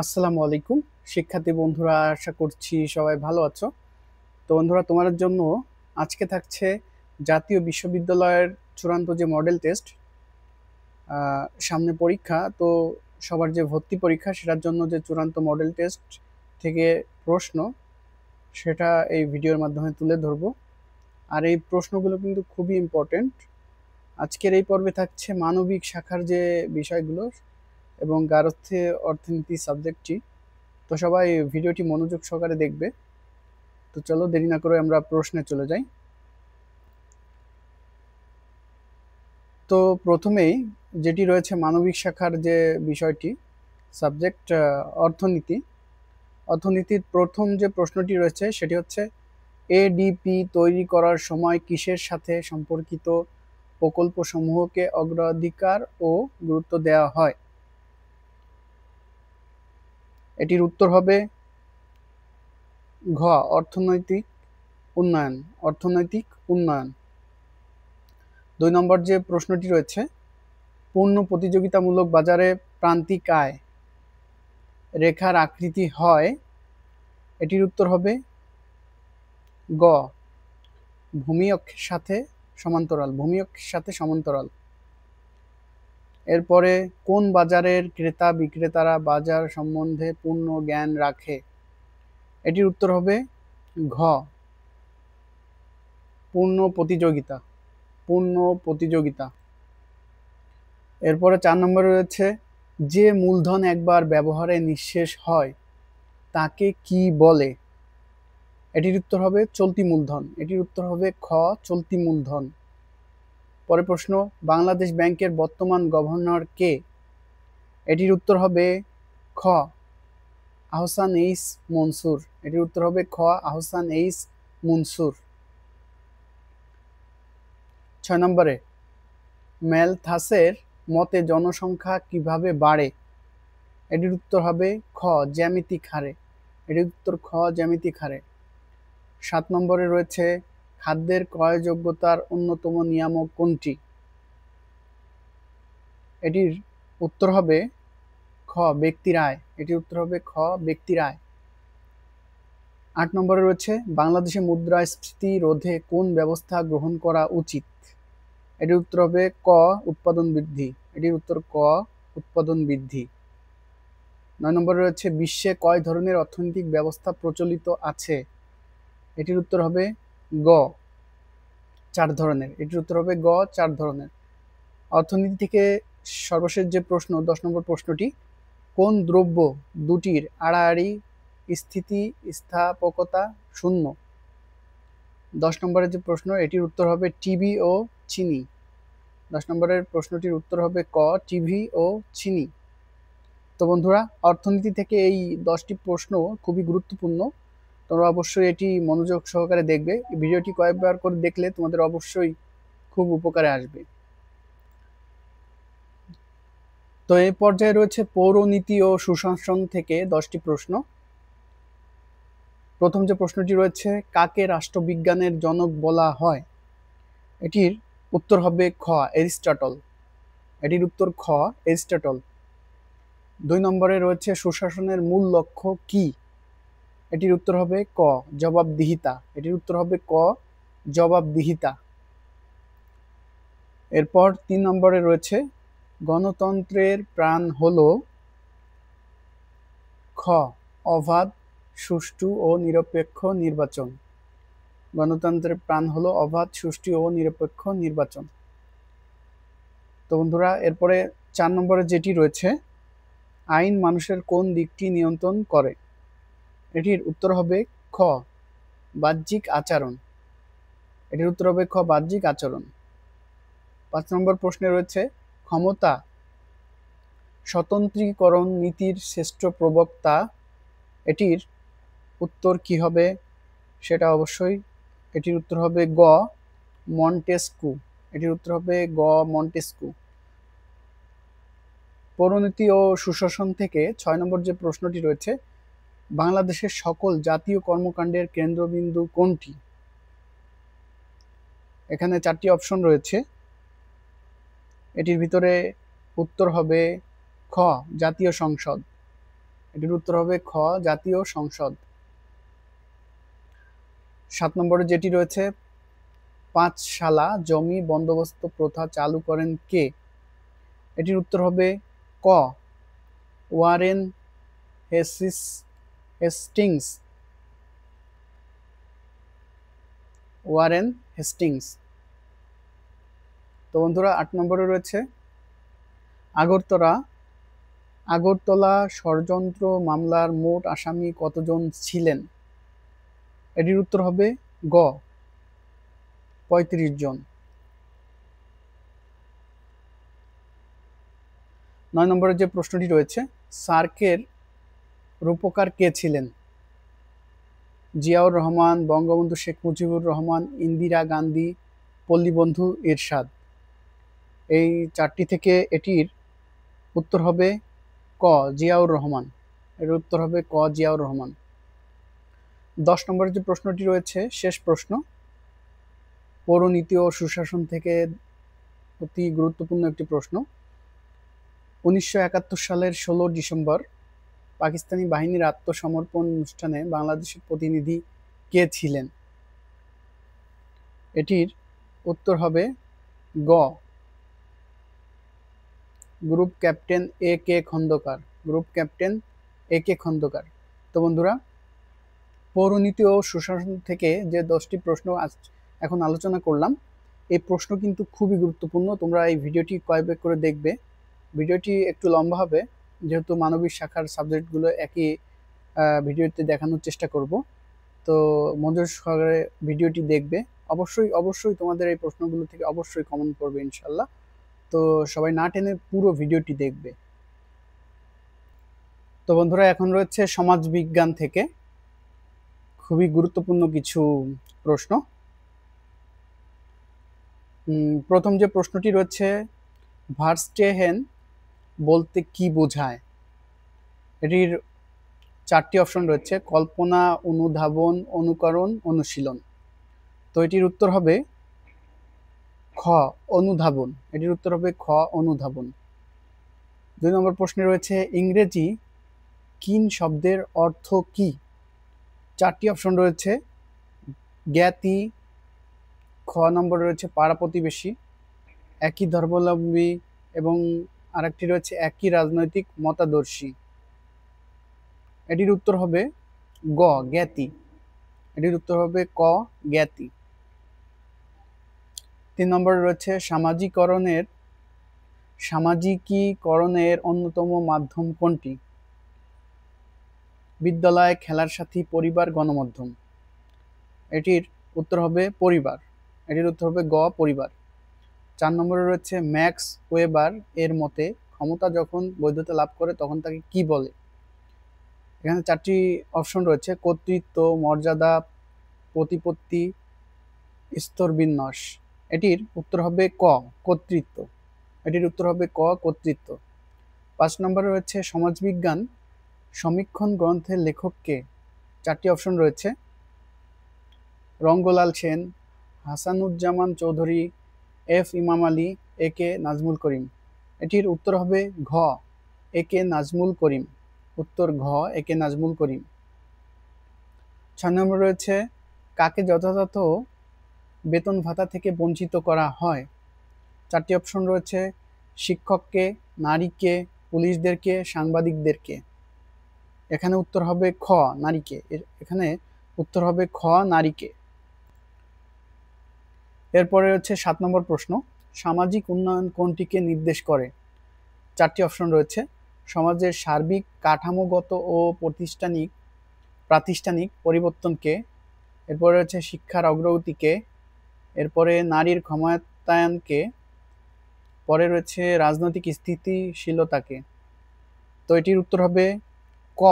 আসসালামু আলাইকুম শিক্ষার্থী বন্ধুরা, আশা করছি সবাই ভালো আছো। তো বন্ধুরা, তোমাদের জন্য আজকে থাকছে জাতীয় বিশ্ববিদ্যালয়ের চূড়ান্ত যে মডেল টেস্ট। সামনে পরীক্ষা, তো সবার যে ভর্তি পরীক্ষা সেটার জন্য যে চূড়ান্ত মডেল টেস্ট থেকে প্রশ্ন, সেটা এই ভিডিওর মাধ্যমে তুলে ধরবো। আর এই প্রশ্নগুলো কিন্তু খুবই ইম্পর্টেন্ট। আজকের এই পর্বে থাকছে মানবিক শাখার যে বিষয়গুলো এবং গার্হস্থ্য অর্থনীতি সাবজেক্টটি। তো সবাই ভিডিওটি মনোযোগ সহকারে দেখবে। তো চলো দেরি না করে আমরা প্রশ্নে চলে যাই। তো প্রথমেই যেটি রয়েছে মানবিক শাখার যে বিষয়টি, সাবজেক্ট অর্থনীতি। অর্থনীতির প্রথম যে প্রশ্নটি রয়েছে সেটি হচ্ছে, এডিপি তৈরি করার সময় কিসের সাথে সম্পর্কিত প্রকল্পসমূহকে অগ্রাধিকার ও গুরুত্ব দেওয়া হয়? এটির উত্তর হবে ঘ, অর্থনৈতিক উন্নয়ন। অর্থনৈতিক উন্নয়ন। 2 নম্বর যে প্রশ্নটি রয়েছে, পূর্ণ প্রতিযোগিতামূলক বাজারে প্রান্তিক আয় রেখার আকৃতি হয়। এটির উত্তর হবে গ, ভূমি অক্ষের সাথে সমান্তরাল। ভূমি অক্ষের সাথে সমান্তরাল। এরপরে কোন বাজারের ক্রেতা বিক্রেতারা বাজার সম্বন্ধে পূর্ণ জ্ঞান রাখে? এটির উত্তর হবে ঘ, পূর্ণ প্রতিযোগিতা। পূর্ণ প্রতিযোগিতা। এরপরে 4 নম্বরে রয়েছে, যে মূলধন একবার ব্যবহারে নিঃশেষ হয় তাকে কি বলে? এটির উত্তর হবে চলতি মূলধন। এটির উত্তর হবে খ, চলতি মূলধন। পরের প্রশ্ন, বাংলাদেশ ব্যাংকের বর্তমান গভর্নর কে? এটির উত্তর হবে খ, আহসান এইচ মনসুর। এটির উত্তর হবে খ, আহসান এইচ মনসুর। 6 নম্বরে, ম্যালথাসের মতে জনসংখ্যা কিভাবে বাড়ে? এটির উত্তর হবে খ, জ্যামিতিক হারে। এটির উত্তর খ, জ্যামিতিক হারে। 7 নম্বরে রয়েছে, খাদ্যের ক্রয়যোগ্যতার অন্যতম নিয়ামক কোনটি? এটির উত্তর হবে খ, ব্যক্তির আয়। এটির উত্তর হবে খ, ব্যক্তির আয়। 8 নম্বরে রয়েছে, বাংলাদেশে মুদ্রাস্ফীতি রোধে কোন ব্যবস্থা গ্রহণ করা উচিত? এটির উত্তর হবে ক, উৎপাদন বৃদ্ধি। এটির উত্তর ক, উৎপাদন বৃদ্ধি। 9 নম্বরে রয়েছে, বিশ্বে কয় ধরনের অর্থনৈতিক ব্যবস্থা প্রচলিত আছে? এটির উত্তর হবে গ, 4 ধরনের। এটির উত্তর হবে গ, 4 ধরনের। অর্থনীতি থেকে সর্বশেষ যে প্রশ্ন, 10 নম্বর প্রশ্নটি, কোন দ্রব্য দুটির আড়াআড়ি স্থিতিস্থাপকতা শূন্য? 10 নম্বরের যে প্রশ্ন, এটির উত্তর হবে টিভি ও চিনি। 10 নম্বরের প্রশ্নটির উত্তর হবে ক, টিভি ও চিনি। তো বন্ধুরা, অর্থনীতি থেকে এই 10টি প্রশ্ন খুবই গুরুত্বপূর্ণ। তোমরা অবশ্যই এটি মনোযোগ সহকারে দেখবে। ভিডিওটি কয়েকবার করে দেখলে তোমাদের অবশ্যই খুব উপকারে আসবে। তো এই পর্যায়ে রয়েছে পৌরনীতি ও সুশাসন থেকে 10টি প্রশ্ন। প্রথম যে প্রশ্নটি রয়েছে, কাকে রাষ্ট্রবিজ্ঞানের জনক বলা হয়? এটির উত্তর হবে খ, এরিস্টটল। এটির উত্তর খ, এরিস্টটল। 2 নম্বরে রয়েছে, সুশাসনের মূল লক্ষ্য কি? এটির উত্তর হবে ক, জবাবদিহিতা। এটির উত্তর হবে ক, জবাবদিহিতা। এরপর 3 নম্বরে রয়েছে, গণতন্ত্রের প্রাণ হলো খ, অবাধ, সুষ্ঠু ও নিরপেক্ষ নির্বাচন। গণতন্ত্রের প্রাণ হলো অবাধ, সুষ্ঠু ও নিরপেক্ষ নির্বাচন। তো বন্ধুরা, এরপরে 4 নম্বরে যেটি রয়েছে, আইন মানুষের কোন দিকটি নিয়ন্ত্রণ করে? এটির উত্তর হবে খ, বাহ্যিক আচরণ। এটির উত্তর হবে খ, বাহ্যিক আচরণ। 5 নম্বর প্রশ্নে রয়েছে, ক্ষমতা স্বতন্ত্রীকরণ নীতির শ্রেষ্ঠ প্রবক্তা। এটির উত্তর কি হবে? সেটা অবশ্যই এটির উত্তর হবে গ, মন্টেস্কু। এটির উত্তর হবে গ, মন্টেস্কু। পৌরনীতি ও সুশাসন থেকে 6 নম্বর যে প্রশ্নটি রয়েছে, বাংলাদেশের সকল জাতীয় কর্মকাণ্ডের কেন্দ্রবিন্দু কোনটি? এখানে 4টি অপশন রয়েছে। এটির ভিতরে উত্তর হবে খ, জাতীয় সংসদ। এটির উত্তর হবে খ জাতীয় সংসদ। 7 নম্বরে যেটি রয়েছে, পাঁচশালা জমি বন্দোবস্ত প্রথা চালু করেন কে? এটির উত্তর হবে ক ওয়ারেন হেস্টিংস। Warren Hastings. তো বন্ধুরা 8 নম্বরে রয়েছে, আগরতলা ষড়যন্ত্র মামলার মোট আসামি কতজন ছিলেন? এটির উত্তর হবে গ 35 জন। 9 নম্বরের যে প্রশ্নটি রয়েছে, সার্কের রূপকার কে ছিলেন? জিয়াউর রহমান, বঙ্গবন্ধু শেখ মুজিবুর রহমান, ইন্দিরা গান্ধী, পল্লীবন্ধু এরশাদ। এই 4টি থেকে এটির উত্তর হবে ক জিয়াউর রহমান। এর উত্তর হবে ক জিয়াউর রহমান। 10 নম্বরের যে প্রশ্নটি রয়েছে, শেষ প্রশ্ন, পৌরনীতি ও সুশাসন থেকে অতি গুরুত্বপূর্ণ একটি প্রশ্ন। 1971 সালের 16 ডিসেম্বর পাকিস্তানি বাহিনীর আত্মসমর্পণ অনুষ্ঠানে বাংলাদেশের প্রতিনিধি কে ছিলেন? এটির উত্তর হবে গ গ্রুপ ক্যাপ্টেন এ কে খন্দকার। গ্রুপ ক্যাপ্টেন এ কে খন্দকার। তো বন্ধুরা, পৌরনীতি ও সুশাসন থেকে যে 10টি প্রশ্ন এখন আলোচনা করলাম, এই প্রশ্ন কিন্তু খুবই গুরুত্বপূর্ণ। তোমরা এই ভিডিওটি কয়েকবার করে দেখবে। ভিডিওটি একটু লম্বা হবে, যেহেতু মানবিক শাখার সাবজেক্টগুলো একই ভিডিওতে দেখানোর চেষ্টা করব। তো মনোযোগ সহকারে ভিডিওটি দেখবে। অবশ্যই তোমাদের এই প্রশ্নগুলো থেকে অবশ্যই কমন পড়বে ইনশাল্লাহ। তো সবাই না টেনে পুরো ভিডিওটি দেখবে। তো বন্ধুরা, এখন রয়েছে সমাজ বিজ্ঞান থেকে খুবই গুরুত্বপূর্ণ কিছু প্রশ্ন। প্রথম যে প্রশ্নটি রয়েছে, ভার্স্টেহেন বলতে কি বোঝায়? এটির 4টি অপশন রয়েছে, কল্পনা, অনুধাবন, অনুকরণ, অনুশীলন। তো এটির উত্তর হবে খ অনুধাবন। এটির উত্তর হবে খ অনুধাবন। 2 নম্বর প্রশ্নে রয়েছে, ইংরেজি কিন শব্দের অর্থ কি? 4টি অপশন রয়েছে, জ্ঞাতি, খ নম্বরে রয়েছে পাড়া প্রতিবেশী, একই ধর্মাবলম্বী, এবং আরেকটি রয়েছে একই রাজনৈতিক মতাদর্শী। এটির উত্তর হবে গ জ্ঞাতি। এটির উত্তর হবে ক জ্ঞাতি। 3 নম্বরে রয়েছে, সামাজিকীকরণের অন্যতম মাধ্যম কোনটি? বিদ্যালয়, খেলার সাথী, পরিবার, গণমাধ্যম। এটির উত্তর হবে পরিবার। এটির উত্তর হবে গ পরিবার। 4 নম্বরে রয়েছে, ম্যাক্স ওয়েবার এর মতে ক্ষমতা যখন বৈধতা লাভ করে তখন তাকে কি বলে? এখানে 4টি অপশন রয়েছে, কর্তৃত্ব, মর্যাদা, প্রতিপত্তি, স্তরবিন্যাস। এটির উত্তর হবে ক কর্তৃত্ব। এটির উত্তর হবে ক কর্তৃত্ব। 5 নম্বরে রয়েছে, সমাজবিজ্ঞান সমীক্ষণ গ্রন্থের লেখক কে? 4টি অপশন রয়েছে, রঙ্গলাল সেন, হাসানুজ্জামান চৌধুরী, এফ ইমাম আলী, এ কে নাজমুল করিম। এটির উত্তর হবে ঘ এ কে নাজমুল করিম। উত্তর ঘ এ কে নাজমুল করিম। 6 নম্বর রয়েছে, কাকে যথাযথ বেতন ভাতা থেকে বঞ্চিত করা হয়? 4টি অপশন রয়েছে, শিক্ষককে, নারীকে, পুলিশদেরকে, সাংবাদিকদেরকে। এখানে উত্তর হবে খ নারীকে। এখানে উত্তর হবে খ নারীকে। এরপরে হচ্ছে 7 নম্বর প্রশ্ন, সামাজিক উন্নয়ন কোনটিকে নির্দেশ করে? 4টি অপশন রয়েছে, সমাজের সার্বিক কাঠামোগত ও প্রাতিষ্ঠানিক পরিবর্তনকে। এরপরে হচ্ছে শিক্ষার অগ্রগতিকে। এরপরে নারীর ক্ষমতায়নকে। পরে রয়েছে রাজনৈতিক স্থিতিশীলতাকে। তো এটির উত্তর হবে ক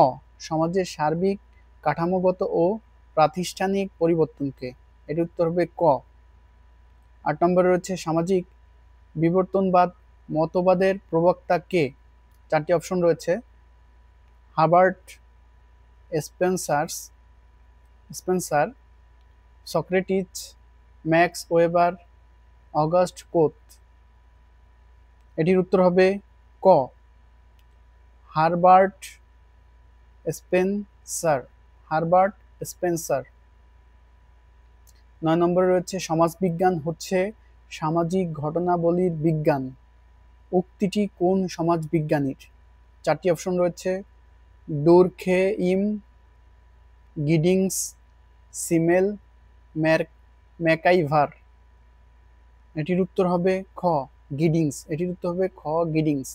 সমাজের সার্বিক কাঠামোগত ও প্রাতিষ্ঠানিক পরিবর্তনকে। এটির উত্তর হবে ক। 8 নম্বরে রয়েছে, সামাজিক বিবর্তনবাদ মতবাদের প্রবক্তা কে? 4টি অপশন রয়েছে, Herbert Spencer, Socrates, Max Weber, August Comte. এটির উত্তর হবে ক হার্বার্ট স্পেন্সার, হারবার্ট স্পেন্সার। 9 নম্বরে রয়েছে সমাজবিজ্ঞান হচ্ছে সামাজিক ঘটনাবলীর বিজ্ঞান। উক্তিটি কোন সমাজবিজ্ঞানীর? 4টি অপশন রয়েছে, ডুরখেইম, গিডিংস, সিমেল, ম্যাকাইভার। এটির উত্তর হবে খ, গিডিংস। এটির উত্তর হবে খ, গিডিংস।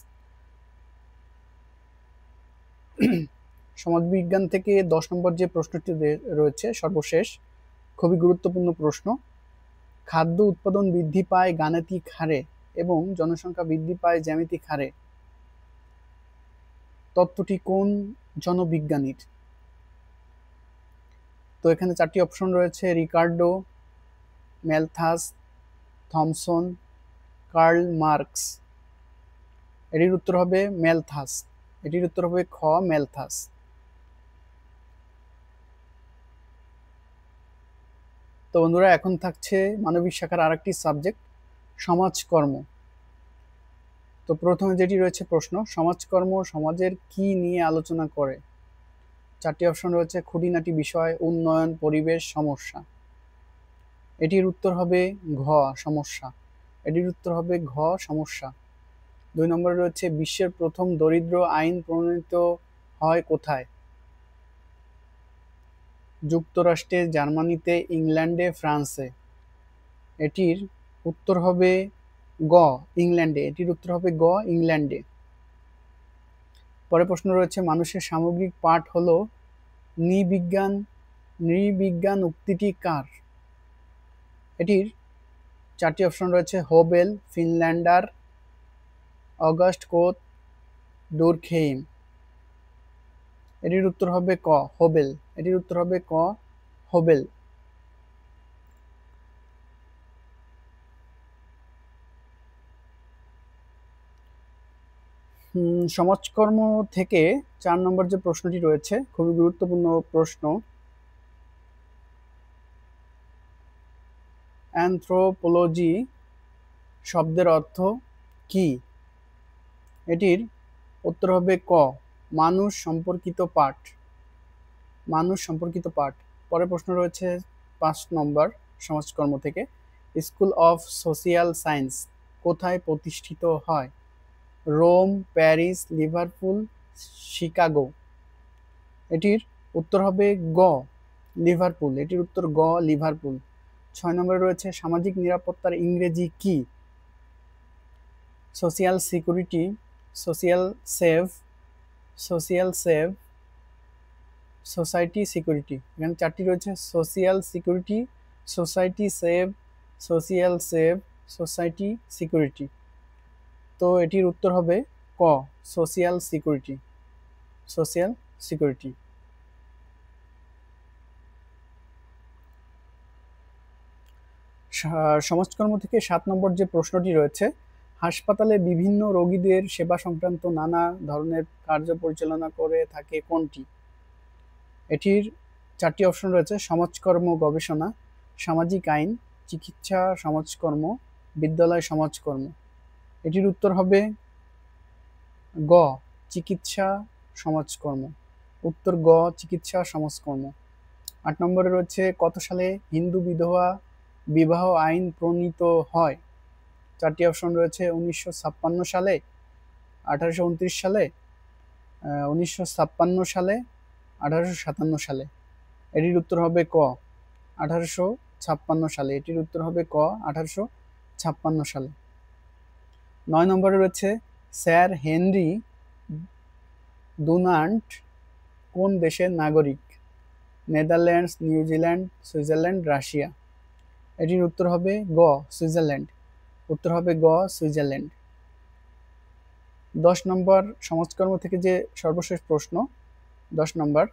সমাজবিজ্ঞান থেকে 10 নম্বর যে প্রশ্নটি রয়েছে সর্বশেষ, খুবই গুরুত্বপূর্ণ প্রশ্ন। খাদ্য উৎপাদন বৃদ্ধি পায় গাণিতিক হারে এবং জনসংখ্যা বৃদ্ধি পায় জ্যামিতিক হারে। তত্ত্বটি কোন জনবিজ্ঞানীর? তো এখানে 4টি অপশন রয়েছে, Ricardo, Malthus, Thomson, Karl Marx. এটির উত্তর হবে ম্যালথাস। এটির উত্তর হবে খ, ম্যালথাস। তো বন্ধুরা, এখন থাকছে মানবিক শাখার আরেকটি সাবজেক্ট, সমাজকর্ম। তো প্রথমে যেটি রয়েছে প্রশ্ন, সমাজকর্ম সমাজের কি নিয়ে আলোচনা করে? 4টি অপশন রয়েছে, খুঁটিনাটি বিষয়, উন্নয়ন, পরিবেশ, সমস্যা। এটির উত্তর হবে ঘ, সমস্যা। এটির উত্তর হবে ঘ, সমস্যা। 2 নম্বরে রয়েছে, বিশ্বের প্রথম দরিদ্র আইন প্রণীত হয় কোথায়? যুক্তরাষ্ট্রে, জার্মানিতে, ইংল্যান্ডে, ফ্রান্সে। এটির উত্তর হবে গ, ইংল্যান্ডে। এটির উত্তর হবে গ, ইংল্যান্ডে। পরে প্রশ্ন রয়েছে, মানুষের সামগ্রিক পাঠ হলো নৃবিজ্ঞান। নৃবিজ্ঞান উক্তিটি কার? এটির 4টি অপশন রয়েছে, হোবেল, ফিনল্যান্ডার, অগাস্ট কোত, ডুরখেইম। এটির উত্তর হবে ক, হোবেল। এটির উত্তর হবে ক, হোবেল। সমাজকর্ম থেকে 4 নম্বর যে প্রশ্নটি রয়েছে, খুবই গুরুত্বপূর্ণ প্রশ্ন। অ্যানথ্রোপোলজি শব্দের অর্থ কি? এটির উত্তর হবে ক, মানুষ সম্পর্কিত পাঠ। মানুষ সম্পর্কিত পাঠ। পরের প্রশ্ন রয়েছে 5 নম্বর সমাজকর্ম থেকে, স্কুল অফ সোশিয়াল সায়েন্স কোথায় প্রতিষ্ঠিত হয়? Rome, Paris, Liverpool, Chicago. এটির উত্তর হবে গ, লিভারপুল। এটির উত্তর গ, লিভারপুল। 6 নম্বরে রয়েছে, সামাজিক নিরাপত্তার ইংরেজি কি? Social security, social save, social save, society security. এখানে 4টি রয়েছে, social security, society save, social save, society security. তো এটির উত্তর হবে ক, সোশিয়াল সিকিউরিটি। Social security. সমাজকর্ম থেকে 7 নম্বর যে প্রশ্নটি রয়েছে, হাসপাতালে বিভিন্ন রোগীদের সেবা সংক্রান্ত নানা ধরনের কার্য পরিচালনা করে থাকে কোনটি? এটির 4টি অপশন রয়েছে, সমাজকর্ম গবেষণা, সামাজিক আইন, চিকিৎসা সমাজকর্ম, বিদ্যালয় সমাজকর্ম। এটির উত্তর হবে গ, চিকিৎসা সমাজকর্ম। উত্তর গ, চিকিৎসা সমাজকর্ম। 8 নম্বরে রয়েছে, কত সালে হিন্দু বিধবা বিবাহ আইন প্রণীত হয়? 4টি অপশন রয়েছে, 1956 সালে, 1829 সালে, 1956 সালে, 1857 সালে। এটির উত্তর হবে ক, 1856 সালে। এটির উত্তর হবে ক, 1856 সালে। 9 নম্বরে রয়েছে, স্যার হেনরি ডুনান্ট কোন দেশের নাগরিক? Netherlands, New Zealand, Switzerland, Russia. এটির উত্তর হবে গ, সুইজারল্যান্ড। উত্তর হবে গ, সুইজারল্যান্ড। 10 নম্বর সমাজকর্ম থেকে যে সর্বশেষ প্রশ্ন, 10 নম্বর,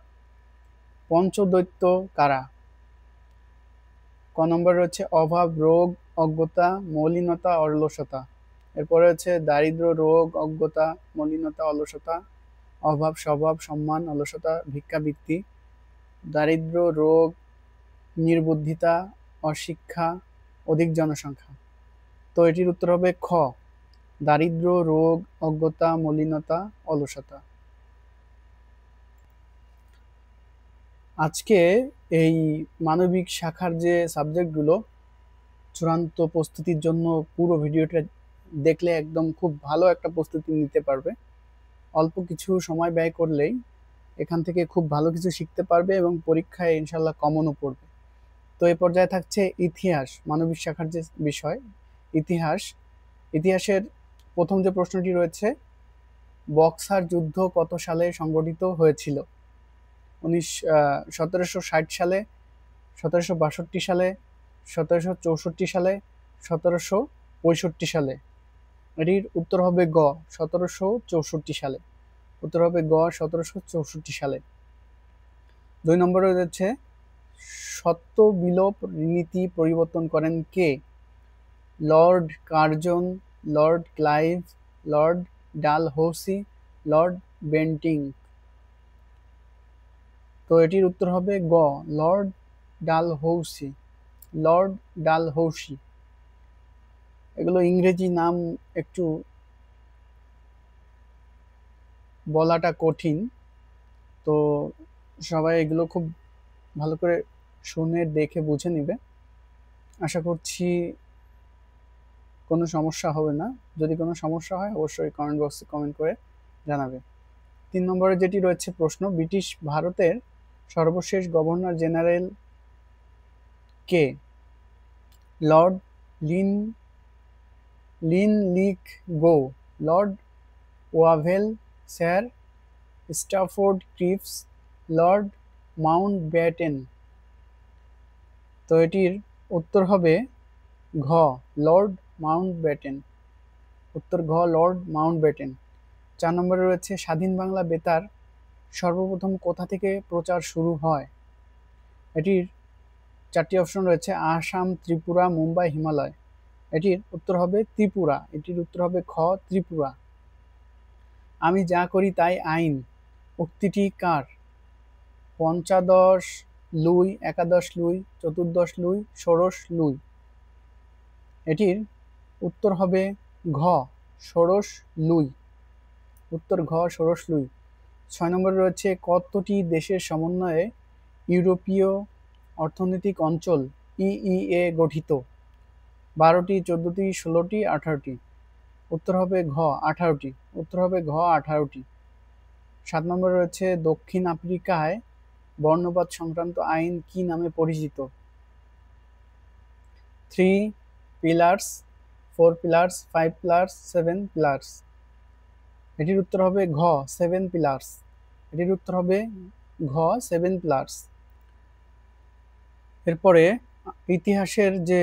পঞ্চদৈত্য কারা? ক নম্বর রয়েছে, অভাব, রোগ, অজ্ঞতা, মলিনতা, অলসতা। এরপরে হচ্ছে দারিদ্র, রোগ, অজ্ঞতা, মলিনতা, অলসতা, অভাব, স্বভাব, সম্মান, অলসতা, ভিক্ষাবৃত্তি। দারিদ্র, রোগ, নির্বুদ্ধিতা, অশিক্ষা, অধিক জনসংখ্যা। তো এটির উত্তর হবে খ, দারিদ্র, রোগ, অজ্ঞতা, মলিনতা, অলসতা। আজকে এই মানবিক শাখার যে সাবজেক্টগুলো চূড়ান্ত প্রস্তুতির জন্য পুরো ভিডিওটা দেখলে একদম খুব ভালো একটা প্রস্তুতি নিতে পারবে। অল্প কিছু সময় ব্যয় করলেই এখান থেকে খুব ভালো কিছু শিখতে পারবে এবং পরীক্ষায় ইনশাল্লাহ কমনও পড়বে। তো এই পর্যায়ে থাকছে ইতিহাস, মানবিক শাখার যে বিষয় ইতিহাস। ইতিহাসের প্রথম যে প্রশ্নটি রয়েছে, বক্সার যুদ্ধ কত সালে সংগঠিত হয়েছিল? 1760 সালে, 1762 সালে, 1764 সালে, 1765 সালে। এটির উত্তর হবে গ 1764 সালে। উত্তর হবে গ 1764 সালে। 2 নম্বরে রয়েছে সত্য বিলোপ নীতি পরিবর্তন করেন কে? Lord Curzon, Lord Clive, Lord Dalhousie, Lord Bentinck. তো এটির উত্তর হবে গ লর্ড ডালহৌসি। লর্ড ডালহৌসি। এগুলো ইংরেজি নাম, একটু বলাটা কঠিন, তো সবাই এগুলো খুব ভালো করে শুনে দেখে বুঝে নিবে। আশা করছি কোনো সমস্যা হবে না। যদি কোনো সমস্যা হয় অবশ্যই কমেন্ট বক্সে কমেন্ট করে জানাবে। 3 নম্বরে যেটি রয়েছে প্রশ্ন, ব্রিটিশ ভারতের সর্বশেষ গভর্নর জেনারেল কে? Lord Lin Linlithgow, Lord Wavell, Sir Stafford Cripps, Lord Mountbatten. তো এটির উত্তর হবে ঘ লর্ড মাউন্টব্যাটেন। উত্তর ঘ লর্ড মাউন্টব্যাটেন। 4 নম্বরে রয়েছে স্বাধীন বাংলা বেতার সর্বপ্রথম কোথা থেকে প্রচার শুরু হয়? এটির 4টি অপশন রয়েছে, আসাম, ত্রিপুরা, মুম্বাই, হিমালয়। এটির উত্তর হবে ত্রিপুরা। এটির উত্তর হবে খ ত্রিপুরা। আমি যা করি তাই আইন উক্তিটি কার? পঞ্চাদশ লুই, একাদশ লুই, চতুর্দশ লুই, ষোড়শ লুই। এটির উত্তর হবে ঘ ষোড়শ লুই। উত্তর ঘ ষোড়শ লুই। 6 নম্বরে রয়েছে কতটি দেশের সমন্বয়ে ইউরোপীয় অর্থনৈতিক অঞ্চল ইইএ গঠিত? 12টি, 14টি, 16টি, 18টি। উত্তর হবে ঘ 18টি। উত্তর হবে ঘ 18টি। 7 নম্বরে রয়েছে দক্ষিণ আফ্রিকায় বর্ণবাদ সংক্রান্ত আইন কি নামে পরিচিত? 3 পিলার্স, 4 পিলার্স, 5 পিলার্স, 7 পিলার্স। এটির উত্তর হবে ঘ 7 পিলার্স। এটির উত্তর হবে ঘ 7 পিলার্স। এরপরে ইতিহাসের যে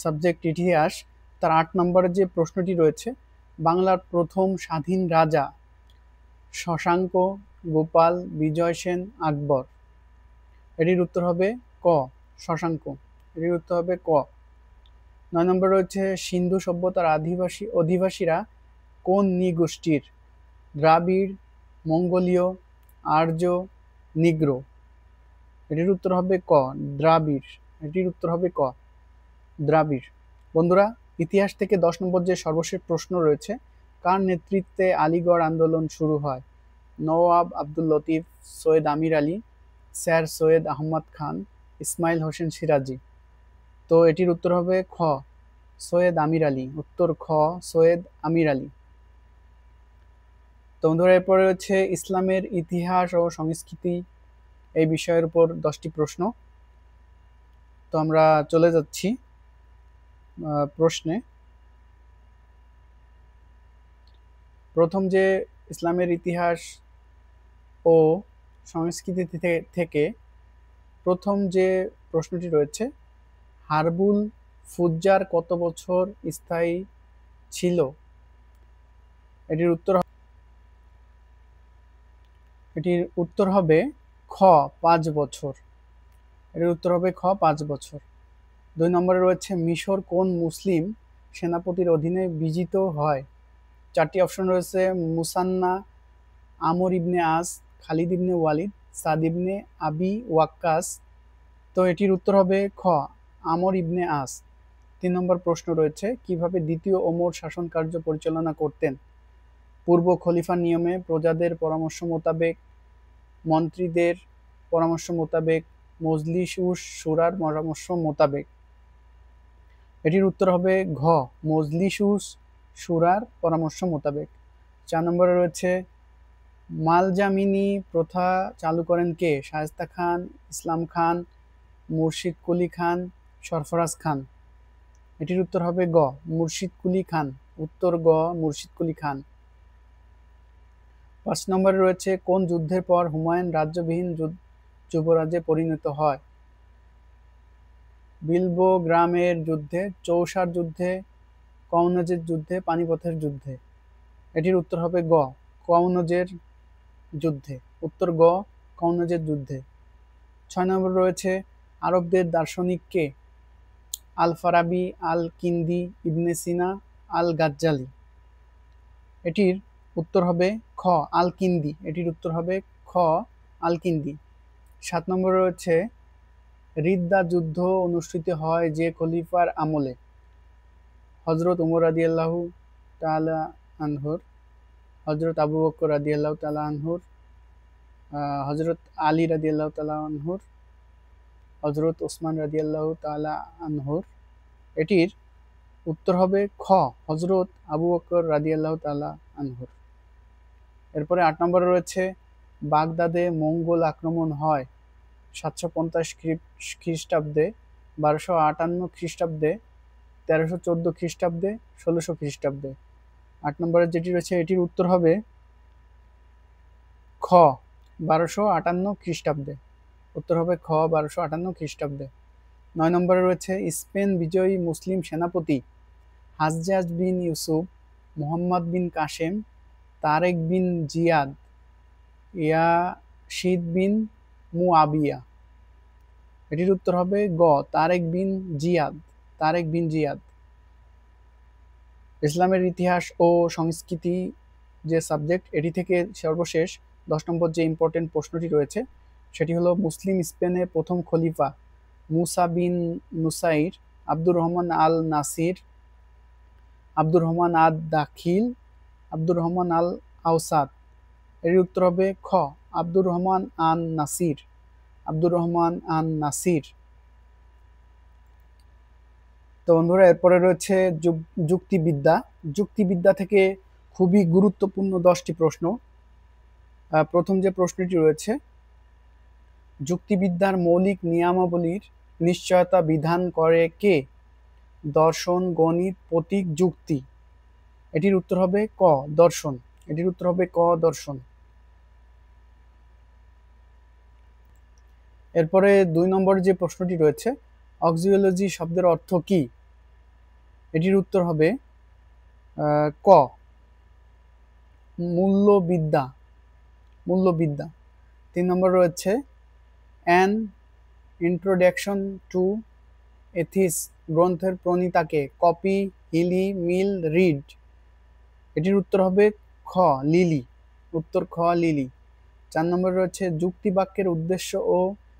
সাবজেক্ট ইতিহাস, তার 8 নম্বরের যে প্রশ্নটি রয়েছে, বাংলার প্রথম স্বাধীন রাজা শশাঙ্ক, গোপাল, বিজয় সেন, আকবর। এটির উত্তর হবে ক শশাঙ্ক। এটির উত্তর হবে ক। 9 নম্বর রয়েছে সিন্ধু সভ্যতার অধিবাসীরা কোন নৃগোষ্ঠীর? দ্রাবিড়, মঙ্গোলীয়, আর্য, নিগ্রো। এটির উত্তর হবে ক দ্রাবিড়। এটির উত্তর হবে ক দ্রাবিড়। বন্ধুরা, ইতিহাস থেকে 10 নম্বর যে সর্বশেষ প্রশ্ন রয়েছে, কার নেতৃত্বে আলিগড় আন্দোলন শুরু হয়? নওয়াব আব্দুল লতিফ, সৈয়দ আমির আলী, স্যার সৈয়দ আহমদ খান, ইসমাইল হোসেন সিরাজি। তো এটির উত্তর হবে খ সৈয়দ আমির আলী। উত্তর খ সৈয়দ আমির আলী। তো বন্ধুরা, এরপরে হচ্ছে ইসলামের ইতিহাস ও সংস্কৃতি এই বিষয়ের উপর 10টি প্রশ্ন। তো আমরা চলে যাচ্ছি প্রশ্নে। প্রথম যে ইসলামের ইতিহাস ও সংস্কৃতি থেকে প্রথম যে প্রশ্নটি রয়েছে, হারবুল ফুজ্জার কত বছর স্থায়ী ছিল? এটির উত্তর হবে খ 5 বছর। এটির উত্তর হবে খ 5 বছর। 2 নম্বরে রয়েছে মিশর কোন মুসলিম সেনাপতির অধীনে বিজিত হয়? 4টি অপশন রয়েছে, মুসান্না, আমর ইবনে আস, খালিদ ইবনে ওয়ালিদ, সাদ ইবনে আবি ওয়াক্কাস। তো এটির উত্তর হবে খ আমর ইবনে আস। 3 নম্বর প্রশ্ন রয়েছে, কিভাবে দ্বিতীয় ওমর শাসন কার্য পরিচালনা করতেন? পূর্ব খলিফার নিয়মে, প্রজাদের পরামর্শ মোতাবেক, মন্ত্রীদের পরামর্শ মোতাবেক, মজলিসুস শুরার পরামর্শ মোতাবেক। এটির উত্তর হবে ঘ, মজলিসুস শুরার পরামর্শ মোতাবেক। 4 নম্বরে রয়েছে মালজামিনী প্রথা চালু করেন কে? শায়েস্তা খান, ইসলাম খান, মুর্শিদ কুলি খান, সরফরাজ খান। এটির উত্তর হবে গ, মুর্শিদ কুলি খান। উত্তর গ, মুর্শিদ কুলি খান। 5 নম্বরে রয়েছে কোন যুদ্ধের পর হুমায়ুন রাজ্যবিহীন যুবরাজে পরিণত হয়? বিলবো গ্রামের যুদ্ধে, চৌসার যুদ্ধে, কনৌজের যুদ্ধে, পানিপথের যুদ্ধে। এটির উত্তর হবে গ, কনৌজের যুদ্ধে। উত্তর গ, কনৌজের যুদ্ধে। 6 নম্বর রয়েছে আরবদের দার্শনিক কে? আল ফারাবি, আল কিন্দি, ইবনে সিনা, আল গাজ্জালি। এটির উত্তর হবে খ, আল কিন্দি। এটির উত্তর হবে খ, আল কিন্দি। 7 নম্বরে রয়েছে রিদ্দা যুদ্ধ অনুষ্ঠিত হয় যে খলিফার আমলে? হযরত উমর রাদিয়াল্লাহু তাআলা আনহুর, হযরত আবু বকর রাদিয়াল্লাহু তাআলা আনহুর, হযরত আলী রাদিয়াল্লাহু তাআলা আনহুর, হযরত ওসমান রাদিয়াল্লাহু তাআলা আনহুর। এটির উত্তর হবে খ, হযরত আবু বকর রাদিয়াল্লাহু তাআলা আনহুর। এরপরে 8 নম্বরে রয়েছে বাগদাদে মঙ্গোল আক্রমণ হয় 750 খ্রিস্টাব্দে, 1258 খ্রিস্টাব্দে, 1314 খ্রিস্টাব্দে, 1600 খ্রিস্টাব্দে। 8 নম্বরে যেটি রয়েছে এটির উত্তর হবে খ, 1258 খ্রিস্টাব্দে। উত্তর হবে খ, 1258 খ্রিস্টাব্দে। 9 নম্বরে রয়েছে স্পেন বিজয়ী মুসলিম সেনাপতি হাজ্জাজ বিন ইউসুফ, মুহাম্মদ বিন কাসেম, তারেক বিন জিয়াদ, ইয়াসিদ বিন মুআবিয়া। এটির উত্তর হবে গ, তারেক বিন জিয়াদ। তারেক বিন জিয়াদ। ইসলামের ইতিহাস ও সংস্কৃতি যে সাবজেক্ট, এটি থেকে সর্বশেষ 10 নম্বর যে ইম্পর্টেন্ট প্রশ্নটি রয়েছে সেটি হলো মুসলিম স্পেনের প্রথম খলিফা মুসা বিন নুসাইর, আব্দুর রহমান আল নাসির, আব্দুর রহমান আদ দাখিল, আব্দুর রহমান আল আওসাদ। এর উত্তর হবে খ, আব্দুর রহমান আন নাসির। আব্দুর রহমান আন নাসির। তো বন্ধুরা এরপরে রয়েছে যুক্তিবিদ্যা। যুক্তিবিদ্যা থেকে খুবই গুরুত্বপূর্ণ 10টি প্রশ্ন। প্রথম যে প্রশ্নটি রয়েছে, যুক্তিবিদ্যার মৌলিক নিয়মাবলীর নিশ্চয়তা বিধান করে কে? দর্শন, গণিত, প্রতীক, যুক্তি। এটির উত্তর হবে ক, দর্শন। এটির উত্তর হবে ক, দর্শন। এরপরে 2 নম্বর যে প্রশ্নটি রয়েছে, অক্সিওলজি শব্দের অর্থ কি? এটির উত্তর হবে ক, মূল্যবিদ্যা। মূল্যবিদ্যা। 3 নম্বর রয়েছে অ্যান ইন্ট্রোডাকশন টু এথিক্স গ্রন্থের প্রণেতাকে? কপি, হিলি, মিল, রিড। এটির উত্তর হবে খ, লিলি। উত্তর খ, লিলি। 4 নম্বরে রয়েছে যুক্তিবাক্যের উদ্দেশ্য ও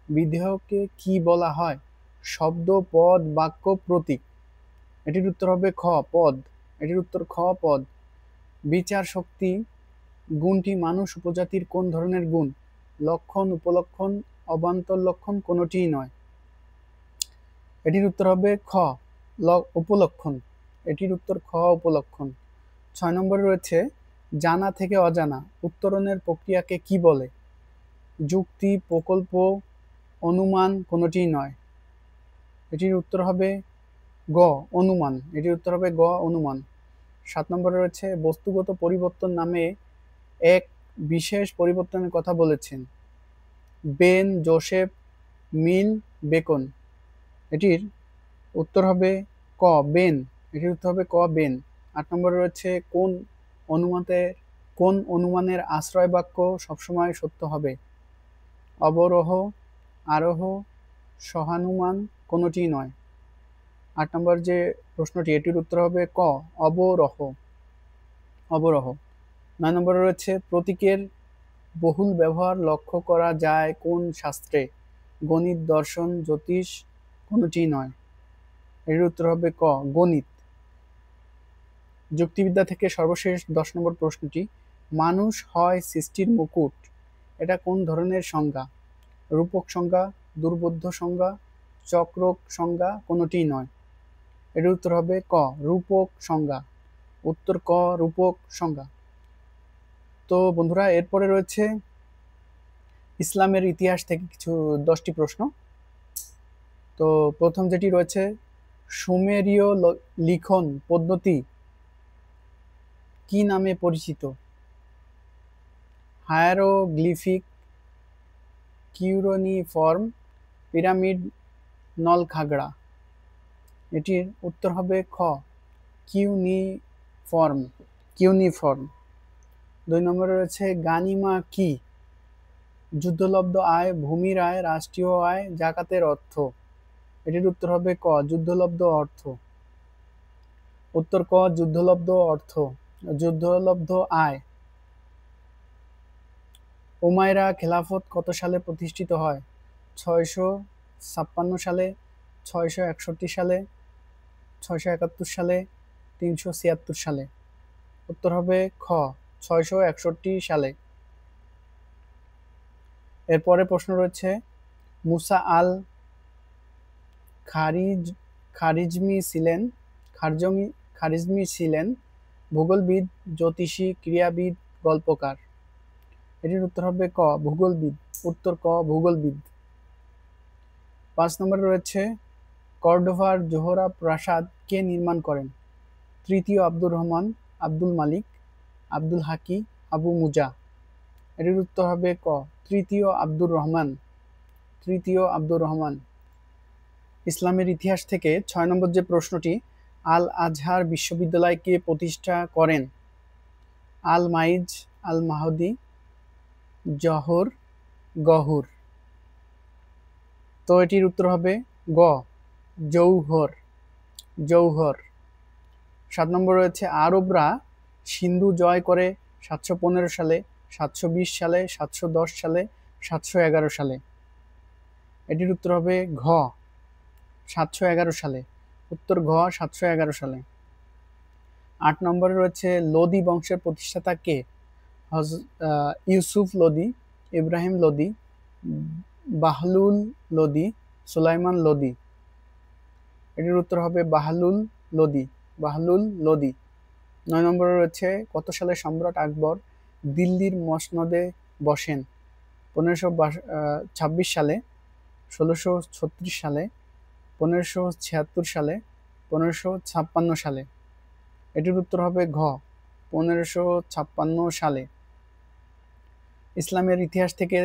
বিধেয়কে কি বলা হয়? শব্দ, পদ, বাক্য, প্রতীক। এটির উত্তর হবে খ, পদ। এটির উত্তর খ, পদ। বিচার শক্তি গুণটি মানুষ উপজাতির কোন ধরনের গুণ? লক্ষণ, উপলক্ষণ, অবান্তর লক্ষণ, কোনোটিই নয়। এটির উত্তর হবে খ, উপলক্ষণ। এটির উত্তর খ, উপলক্ষণ। 6 নম্বরে রয়েছে জানা থেকে অজানা উত্তরণের প্রক্রিয়াকে কি বলে? যুক্তি, প্রকল্প, অনুমান, কোনোটিই নয়। এটির উত্তর হবে গ, অনুমান। এটির উত্তর হবে গ, অনুমান। 7 নম্বরে রয়েছে বস্তুগত পরিবর্তন নামে এক বিশেষ পরিবর্তনের কথা বলেছেন? বেন, জোসেফ, মিল, বেকন। এটির উত্তর হবে ক, বেন। এটির উত্তর হবে ক, বেন। 8 নম্বরে রয়েছে কোন অনুমানের আশ্রয় বাক্য সবসময় সত্য হবে? অবরোহ, আরোহ, সহানুমান, কোনোটিই নয়। 8 নম্বর যে প্রশ্নটি, এটির উত্তর হবে ক, অবরোহ। অবরোহ। 9 নম্বরে রয়েছে প্রতীকের বহুল ব্যবহার লক্ষ্য করা যায় কোন শাস্ত্রে? গণিত, দর্শন, জ্যোতিষ, কোনোটিই নয়। এর উত্তর হবে ক, গণিত। যুক্তিবিদ্যা থেকে সর্বশেষ 10 নম্বর প্রশ্নটি, মানুষ হয় সৃষ্টির মুকুট, এটা কোন ধরনের সংজ্ঞা? রূপক সংজ্ঞা, দুর্বোধ্য সংজ্ঞা, চক্রক সংজ্ঞা কোনোটিই নয়। এর উত্তর হবে ক রূপক সংজ্ঞা। উত্তর ক রূপক সংজ্ঞা। তো বন্ধুরা এরপরে রয়েছে ইসলামের ইতিহাস থেকে কিছু 10টি প্রশ্ন। তো প্রথম যেটি রয়েছে, সুমেরীয় লিখন পদ্ধতি কি নামে পরিচিত? হায়ারোগ্লিফিক, কিউরোনিফর্ম, পিরামিড, নলখাগড়া। এটির উত্তর হবে খ কিউনিফর্ম। কিউনিফর্ম। 2 নম্বরে রয়েছে গানিমা কি? যুদ্ধলব্ধ আয়, ভূমির আয়, রাষ্ট্রীয় আয়, জাকাতের অর্থ। এটির উত্তর হবে ক যুদ্ধলব্ধ অর্থ। উত্তর ক যুদ্ধলব্ধ অর্থ, যুদ্ধলব্ধ আয়। উমাইরা খেলাফত কত সালে প্রতিষ্ঠিত হয়? 656 সালে, 661 সালে, 671 সালে, 376 সালে। উত্তর হবে খ 661 সালে। এরপরে প্রশ্ন রয়েছে, মুসা আল খারিজমি ছিলেন ভূগোলবিদ, জ্যোতিষী, ক্রীড়াবিদ, গল্পকার। এটির উত্তর হবে ক ভূগোলবিদ। উত্তর ক ভূগোলবিদ। 5 নম্বরে রয়েছে, কর্ডোভার জোহরা প্রাসাদ কে নির্মাণ করেন? তৃতীয় আব্দুর রহমান, আব্দুল মালিক, আব্দুল হাকি, আবু মুজা। এটির উত্তর হবে ক তৃতীয় আব্দুর রহমান। তৃতীয় আব্দুর রহমান। ইসলামের ইতিহাস থেকে 6 নম্বর যে প্রশ্নটি, আল আজহার বিশ্ববিদ্যালয় কে প্রতিষ্ঠা করেন? আল মাইজ, আল মাহদি, জহর, গহুর। তো এটির উত্তর হবে গ জৌহর। জৌহর। 7 নম্বর রয়েছে, আরবরা সিন্ধু জয় করে 715 সালে, 720 সালে, 710 সালে, 711 সালে। এটির উত্তর হবে ঘ 711 সালে। উত্তর ঘ 711 সালে। 8 নম্বরে রয়েছে, লোদি বংশের প্রতিষ্ঠাতা কে? ইউসুফ লোদি, ইব্রাহিম লোদি, বাহলুল লোদি, সুলাইমান লোদি। এটির উত্তর হবে বাহলুল লোদি। বাহলুল লোদি। 9 নম্বরে রয়েছে, কত সালে সম্রাট আকবর দিল্লির মসনদে বসেন? 1526 সালে, 1636 সালে, 1576 সালে, 1556 সালে। এটির উত্তর হবে ঘ 1556 সালে। ইসলামের ইতিহাস থেকে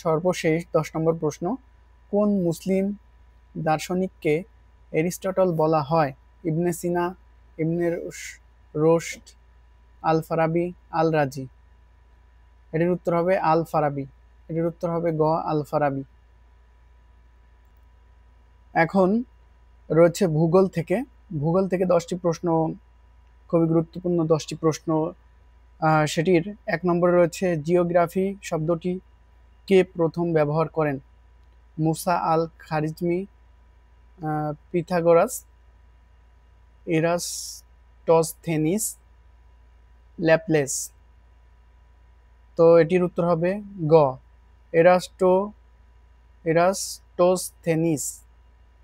সর্বশেষ 10 নম্বর প্রশ্ন, কোন মুসলিম দার্শনিককে এরিস্টটল বলা হয়? ইবনে সিনা, ইবনে রুশদ, আল ফারাবি, আল রাজি। এটির উত্তর হবে আল ফারাবি। এটির উত্তর হবে গ আল ফারাবি। এখন রয়েছে ভূগোল থেকে। ভূগোল থেকে 10টি প্রশ্ন, খুবই গুরুত্বপূর্ণ 10টি প্রশ্ন। সেটির 1 নম্বরে রয়েছে, জিওগ্রাফি শব্দটি কে প্রথম ব্যবহার করেন? মুসা আল খারিজমি, পিথাগোরাস, এরাস্টোস্থেনিস, ল্যাপলেস। তো এটির উত্তর হবে গ এরাস্টোস্থেনিস।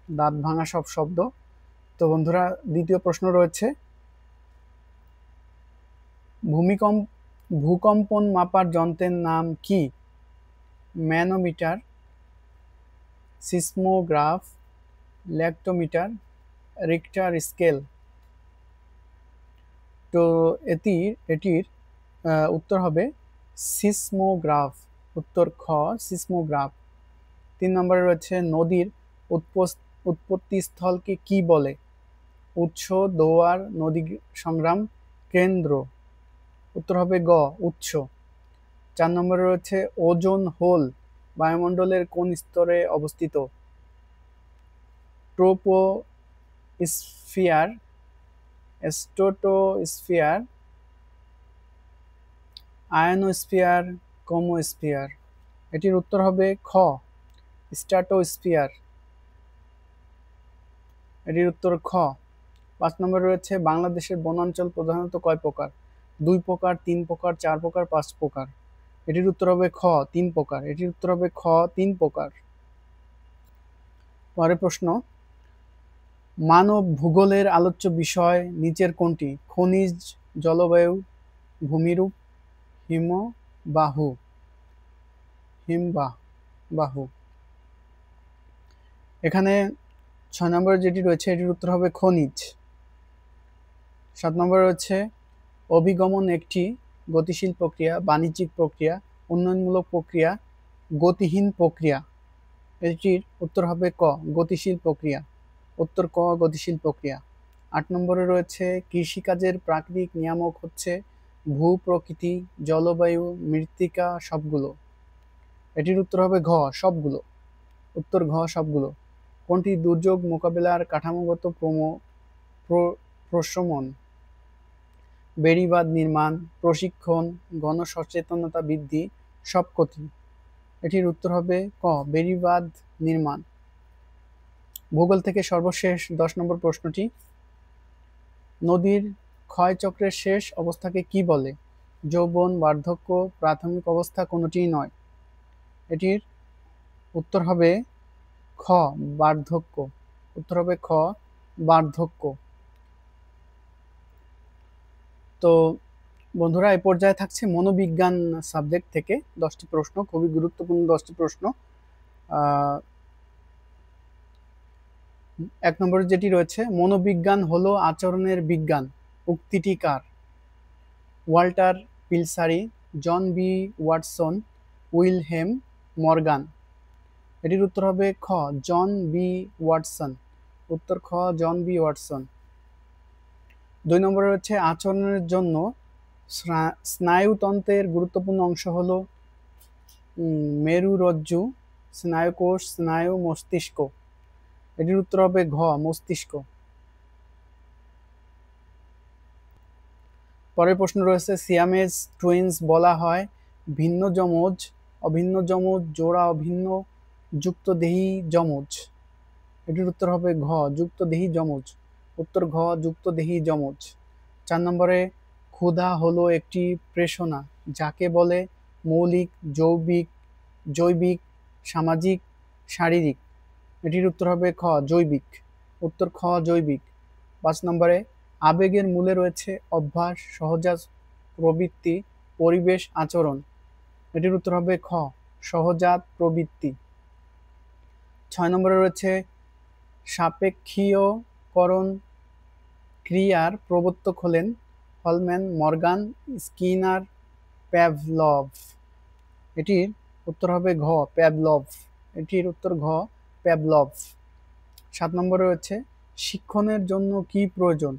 দাঁত ভাঙা সব শব্দ। তো বন্ধুরা দ্বিতীয় প্রশ্ন রয়েছে, ভূকম্পন মাপার যন্ত্রের নাম কি? Manometer, seismograph, lactometer, Richter scale. তো এটির উত্তর হবে সিসমোগ্রাফ। উত্তর খ সিসমোগ্রাফ। 3 নম্বরে রয়েছে, নদীর উৎপত্তিস্থলকে কি বলে? উৎস, দোয়ার, নদী সংগ্রাম, কেন্দ্র। উত্তর হবে গ উৎস। 4 নম্বরে রয়েছে, ওজোন হোল বায়ুমণ্ডলের কোন স্তরে অবস্থিত? Troposphere, stratosphere, ionosphere, chromosphere. এটির উত্তর হবে খ স্ট্রাটোস্ফিয়ার। এটির উত্তর খ। 5 নম্বরে রয়েছে, বাংলাদেশের বনাঞ্চল প্রধানত কয় প্রকার? 2 প্রকার, 3 প্রকার, 4 প্রকার, 5 প্রকার। এটির উত্তর হবে খ 3 প্রকার। এটির উত্তর হবে খ 3 প্রকার। পরের প্রশ্ন, মানব ভূগোলের আলোচ্য বিষয় নিচের কোনটি? খনিজ, জলবায়ু, ভূমিরূপ, হিমবাহ। এখানে 6 নম্বরে যেটি রয়েছে এটির উত্তর হবে খনিজ। 7 নম্বরে রয়েছে অভিগমন একটি গতিশীল প্রক্রিয়া, বাণিজ্যিক প্রক্রিয়া, উন্নয়নমূলক প্রক্রিয়া, গতিহীন প্রক্রিয়া। এটির উত্তর হবে ক গতিশীল প্রক্রিয়া। উত্তর ক গতিশীল প্রক্রিয়া। 8 নম্বরে রয়েছে কৃষিকাজের প্রাকৃতিক নিয়ামক হচ্ছে ভূ-প্রকৃতি, জলবায়ু, মৃত্তিকা, সবগুলো। এটির উত্তর হবে ঘ সবগুলো। উত্তর ঘ সবগুলো। কোনটি দুর্যোগ মোকাবেলার কাঠামোগত প্রশমন, বেড়িবাঁধ নির্মাণ, প্রশিক্ষণ, গণসচেতনতা বৃদ্ধি, সবকটি? এটির উত্তর হবে ক বেড়িবাঁধ নির্মাণ। ভূগোল থেকে সর্বশেষ 10 নম্বর প্রশ্নটি, নদীর ক্ষয়চক্রের শেষ অবস্থাকে কি বলে? যৌবন, বার্ধক্য, প্রাথমিক অবস্থা, কোনোটিই নয়। এটির উত্তর হবে খ বার্ধক্য। উত্তর হবে খ বার্ধক্য। তো বন্ধুরা, এই পর্যায়ে থাকছে মনোবিজ্ঞান সাবজেক্ট থেকে 10টি প্রশ্ন, খুবই গুরুত্বপূর্ণ 10টি প্রশ্ন। 1 নম্বরে যেটি রয়েছে, মনোবিজ্ঞান হলো আচরণের বিজ্ঞান, উক্তিটি কার? ওয়াল্টার পিলসারি, জন বি ওয়াটসন, উইলহেম মর্গান। এটির উত্তর হবে খ জন বি ওয়াটসন। উত্তর খ জন বি ওয়াটসন। 2 নম্বরে রয়েছে আচরণের জন্য স্নায়ুতন্ত্রের গুরুত্বপূর্ণ অংশ হলো মেরুরজ্জু, স্নায়ুকোষ, স্নায়ু, মস্তিষ্ক। এটির উত্তর হবে ঘ মস্তিষ্ক। পরের প্রশ্ন রয়েছে, সিয়ামেজ টুইনস বলা হয় ভিন্ন যমজ, অভিন্ন যমজ, জোড়া অভিন্ন, যুক্তদেহী যমজ। এটির উত্তর হবে ঘ যুক্তদেহী যমজ। উত্তর ঘ যুক্তদেহী যমজ। 4 নম্বরে, ক্ষুধা হলো একটি প্রেষণা, যাকে বলে? মৌলিক, জৈবিক, সামাজিক, শারীরিক। এটির উত্তর হবে খ জৈবিক। উত্তর খ জৈবিক। 5 নম্বরে, আবেগের মূলে রয়েছে অভ্যাস, সহজাত প্রবৃত্তি, পরিবেশ, আচরণ। এটির উত্তর হবে খ সহজাত প্রবৃত্তি। 6 নম্বরে রয়েছে সাপেক্ষীয়করণ ক্রিয়ার প্রবর্তক হলেন হলম্যান, মর্গান, স্কিনার, প্যাভলভ। এটির উত্তর হবে ঘ প্যাভলভ। এটির উত্তর ঘ প্যাভলভ। 7 নম্বরে রয়েছে শিক্ষণের জন্য কি প্রয়োজন?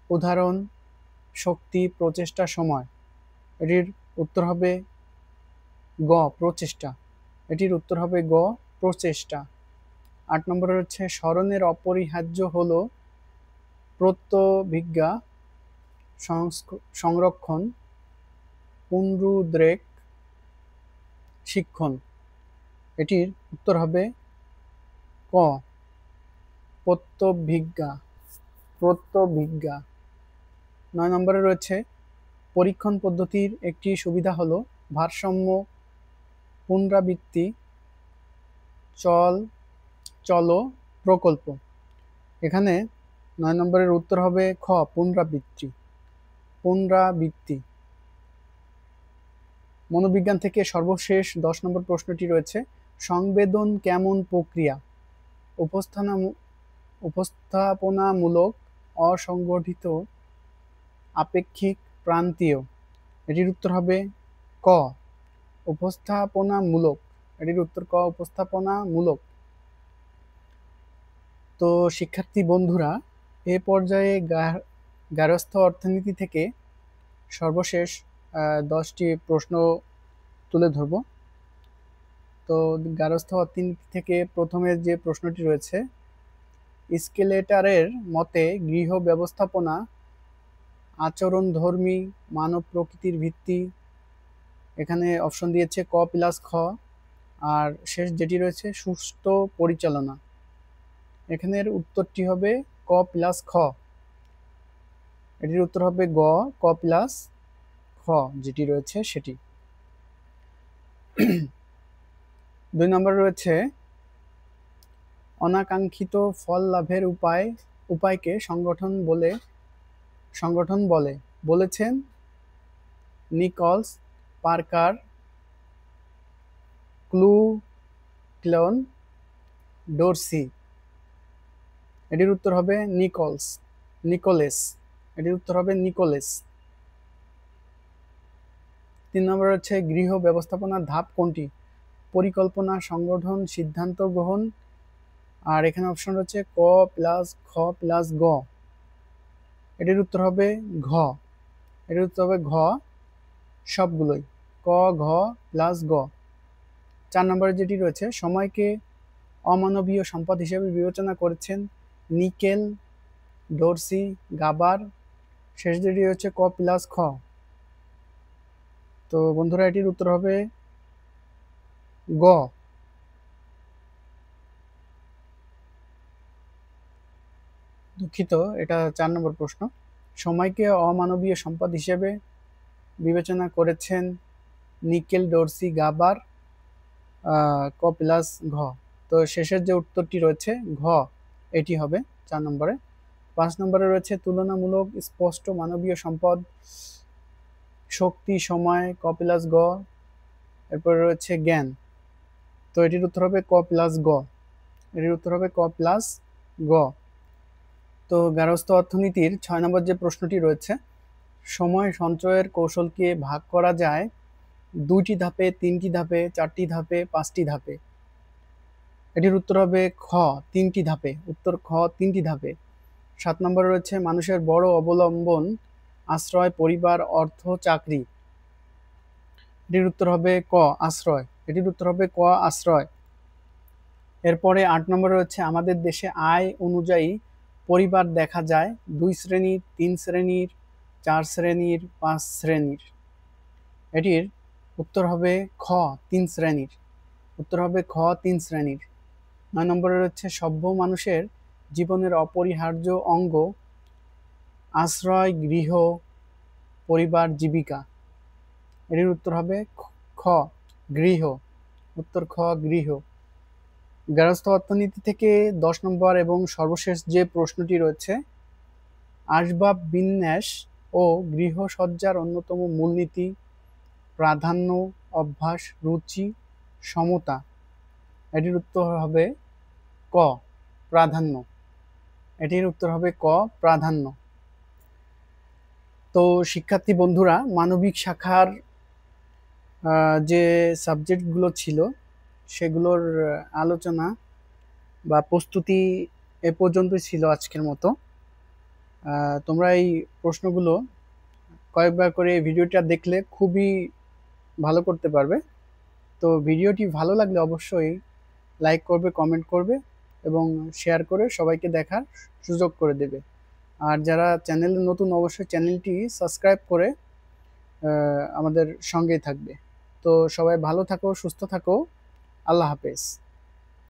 উদাহরণ, শক্তি, প্রচেষ্টা, সময়। এটির উত্তর হবে গ প্রচেষ্টা। এটির উত্তর হবে গ প্রচেষ্টা। 8 নম্বরে রয়েছে স্মরণের অপরিহার্য হলো প্রত্যভিজ্ঞা, সংরক্ষণ, পুনরুদ্রেক, শিক্ষণ। এটির উত্তর হবে ক প্রত্যভিজ্ঞা। 9 নম্বরে রয়েছে পরীক্ষণ পদ্ধতির একটি সুবিধা হলো ভারসাম্য, পুনরাবৃত্তি, চলো প্রকল্প। এখানে 9 নম্বরের উত্তর হবে খ পুনরাবৃত্তি। মনোবিজ্ঞান থেকে সর্বশেষ 10 নম্বর প্রশ্নটি রয়েছে, সংবেদন কেমন প্রক্রিয়া? উপস্থাপনামূলক, অসংগঠিত, আপেক্ষিক, প্রান্তীয়। এটির উত্তর হবে ক উপস্থাপনামূলক। এটির উত্তর ক উপস্থাপনামূলক। তো শিক্ষার্থী বন্ধুরা, এ পর্যায়ে গার্হস্থ্য অর্থনীতি থেকে সর্বশেষ 10টি প্রশ্ন তুলে ধরব। তো গার্হস্থ্য অর্থনীতি থেকে প্রথমে যে প্রশ্নটি রয়েছে, স্কেলেটারের মতে গৃহ ব্যবস্থাপনা আচরণধর্মী, মানব প্রকৃতির ভিত্তি। এখানে অপশন দিয়েছে ক প্লাস খ। আর শেষ যেটি রয়েছে সুস্থ পরিচালনা। এখানের উত্তরটি হবে ক প্লাস খ। এটির উত্তর হবে গ ক প্লাস খ। খ যেটি রয়েছে সেটি। 2 নম্বরে রয়েছে অনাকাঙ্ক্ষিত ফল লাভের উপায়কে সংগঠন বলে। বলেছেন নিকলস, পার্কার, ক্লুন, ডোরসি। এটির উত্তর হবে নিকোলেস। এটির উত্তর হবে নিকোলেস। 3 নম্বর হচ্ছে গৃহ ব্যবস্থাপনার ধাপ কোনটি? পরিকল্পনা, সংগঠন, সিদ্ধান্ত গ্রহণ। আর এখানে অপশন রয়েছে ক প্লাস খ প্লাস গ। এটির উত্তর হবে ঘ। এটির উত্তর হবে ঘ সবগুলোই, ক ঘ প্লাস গ। 4 নম্বরে যেটি রয়েছে সময়কে অমানবীয় সম্পদ হিসেবে বিবেচনা করেছেন নিকেল, ডোরসি, গাবার। শেষ যেটি হচ্ছে ক প্লাস খ। তো বন্ধুরা এটির উত্তর হবে গ। দুঃখিত, এটা 4 নম্বর প্রশ্ন। সময়কে অমানবীয় সম্পদ হিসেবে বিবেচনা করেছেন নিকেল, ডোরসি, গাবার, ক প্লাস ঘ। তো শেষের যে উত্তরটি রয়েছে ঘ, এটি হবে 4 নম্বরে। 5 নম্বরে রয়েছে তুলনামূলক স্পষ্ট মানবীয় সম্পদ, শক্তি, সময়, ক প্লাস গ। এরপরে রয়েছে জ্ঞান। তো এটির উত্তর হবে ক প্লাস গ। এটির উত্তর হবে ক প্লাস গ। তো গার্হস্থ্য অর্থনীতির 6 নম্বর যে প্রশ্নটি রয়েছে, সময় সঞ্চয়ের কৌশলকে ভাগ করা যায় 2টি ধাপে, 3টি ধাপে, 4টি ধাপে, 5টি ধাপে। এটির উত্তর হবে খ 3টি ধাপে। উত্তর খ 3টি ধাপে। 7 নম্বরে রয়েছে মানুষের বড় অবলম্বন, আশ্রয়, পরিবার, অর্থ, চাকরি। এটির উত্তর হবে ক আশ্রয়। এটির উত্তর হবে ক আশ্রয়। এরপরে 8 নম্বরে রয়েছে আমাদের দেশে আয় অনুযায়ী পরিবার দেখা যায় 2 শ্রেণীর, 3 শ্রেণীর, 4 শ্রেণীর, 5 শ্রেণীর। এটির উত্তর হবে খ 3 শ্রেণীর। উত্তর হবে খ 3 শ্রেণীর। 9 নম্বরে রয়েছে সভ্য মানুষের জীবনের অপরিহার্য অঙ্গ আশ্রয়, গৃহ, পরিবার, জীবিকা। এটির উত্তর হবে খ গৃহ। উত্তর খ গৃহ। গার্হস্থ্য অর্থনীতি থেকে 10 নম্বর এবং সর্বশেষ যে প্রশ্নটি রয়েছে, আসবাব বিন্যাস ও গৃহসজ্জার অন্যতম মূলনীতি, প্রাধান্য, অভ্যাস, রুচি, সমতা। এটির উত্তর হবে ক প্রাধান্য। এটির উত্তর হবে ক প্রাধান্য। তো শিক্ষার্থী বন্ধুরা, মানবিক শাখার যে সাবজেক্টগুলো ছিল সেগুলোর আলোচনা বা প্রস্তুতি এ পর্যন্তই ছিল আজকের মতো। তোমরা এই প্রশ্নগুলো কয়েকবার করে এই ভিডিওটা দেখলে খুবই ভালো করতে পারবে। তো ভিডিওটি ভালো লাগলে অবশ্যই লাইক করবে, কমেন্ট করবে এবং শেয়ার করে সবাইকে দেখার সুযোগ করে দেবে। আর যারা চ্যানেলে নতুন অবশ্যই চ্যানেলটি সাবস্ক্রাইব করে আমাদের সঙ্গেই থাকবে। তো সবাই ভালো থাকো, সুস্থ থাকো। আল্লাহ হাফেজ।